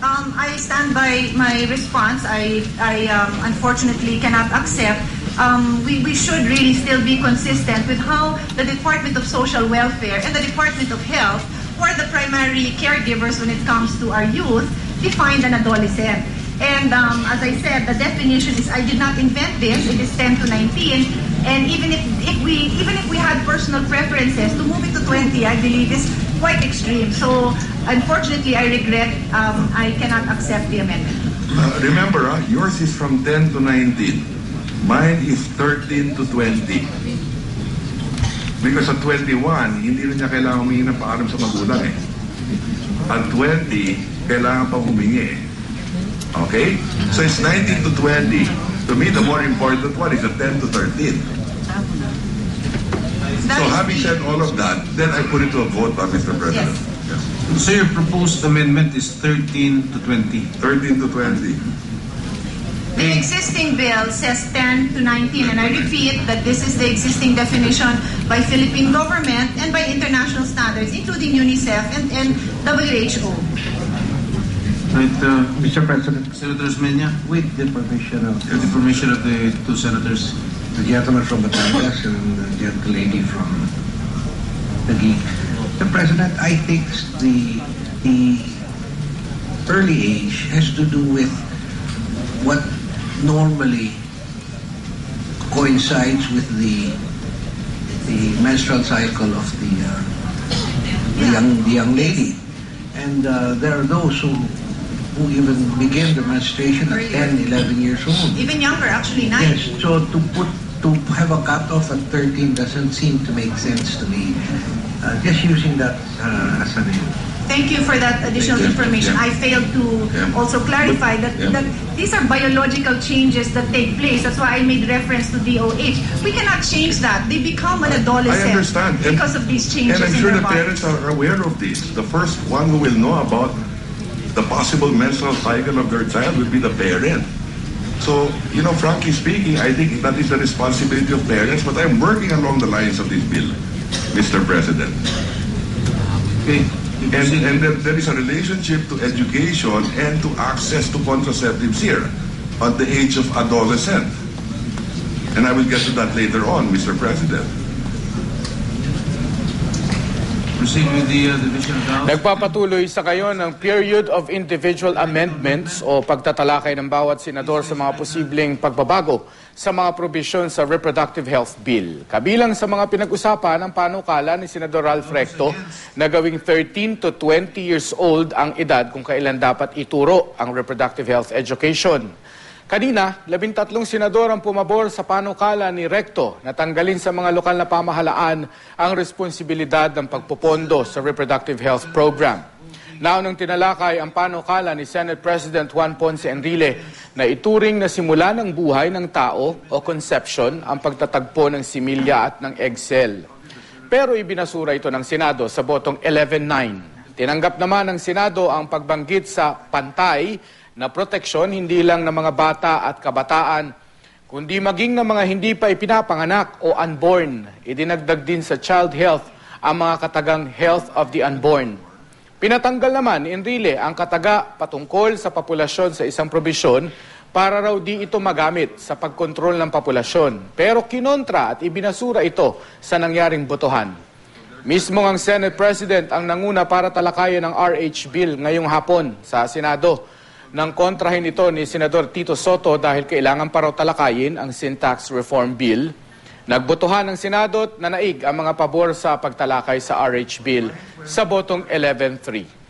I stand by my response. I unfortunately cannot accept. We should really still be consistent with how the Department of Social Welfare and the Department of Health, who are the primary caregivers when it comes to our youth, define an adolescent. And as I said, the definition is, I did not invent this. It is 10 to 19. And even if we had personal preferences, to move it to 20, I believe is quite extreme. So unfortunately, I regret I cannot accept the amendment. Remember, yours is from 10 to 19. Mine is 13 to 20. Because at 21, hindi rin niya kailangan humingi ng paalam sa magulang eh. At 20, kailangan pa humingi eh. Okay? So it's 19 to 20. To me, the more important one is the 10 to 13. So having said all of that, then I put it to a vote, Mr. President. Yes. Yes. So your proposed amendment is 13 to 20. 13 to 20. The existing bill says 10 to 19, and I repeat that this is the existing definition by Philippine government and by international standards, including UNICEF and WHO. Right, Mr. President, Senator Osmeña, with the permission of the permission of the two senators. the gentleman from Batangas and the gentle lady from Taguig. Mr. President, I think the early age has to do with what normally coincides with the menstrual cycle of the young lady, and there are those who even begin the menstruation at 10, 11 years old. Even younger, actually 9. Yes, so to have a cutoff at 13 doesn't seem to make sense to me. Just using that as an Thank you for that additional information. I failed to also clarify that these are biological changes that take place. That's why I made reference to DOH. We cannot change that. They become an adolescent. I understand. Because of these changes and I'm in sure their the bodies. parents are aware of this. The first one who will know about the possible menstrual cycle of their child will be the parent. So, frankly speaking, I think that is the responsibility of parents, but I'm working along the lines of this bill, Mr. President. Okay. And there is a relationship to education and to access to contraceptives here at the age of adolescent. And I will get to that later on, Mr. President. Proceed with the division of the House. Nagpapatuloy sa ngayon ang period of individual amendments o pagtatalakay ng bawat senador sa mga posibleng pagbabago sa mga probisyon sa Reproductive Health Bill. Kabilang sa mga pinag-usapan ng panukala ni Senador Ralph Recto na gawing 13 to 20 years old ang edad kung kailan dapat ituro ang reproductive health education. Kanina, 13 senador ang pumabor sa panukala ni Recto na tanggalin sa mga lokal na pamahalaan ang responsibilidad ng pagpopondo sa reproductive health program. Naunang tinalakay ang panukala ni Senate President Juan Ponce Enrile na ituring na simula ng buhay ng tao o conception ang pagtatagpo ng similya at ng egg cell. Pero ibinasura ito ng Senado sa botong 11-9. Tinanggap naman ng Senado ang pagbanggit sa pantay na proteksyon hindi lang ng mga bata at kabataan, kundi maging ng mga hindi pa ipinapanganak o unborn. Idinagdag din sa child health ang mga katagang health of the unborn. Pinatanggal naman ni Enrile ang kataga patungkol sa populasyon sa isang probisyon para raw di ito magamit sa pagkontrol ng populasyon. Pero kinontra at ibinasura ito sa nangyaring botohan. Mismo ang Senate President ang nanguna para talakayan ang RH Bill ngayong hapon sa Senado. Nang kontrahin ito ni Senador Tito Soto dahil kailangan pa raw talakayin ang Sin Tax Reform Bill. Nagbotohan ng Senado at nanaig ang mga pabor sa pagtalakay sa RH Bill sa botong 11-3.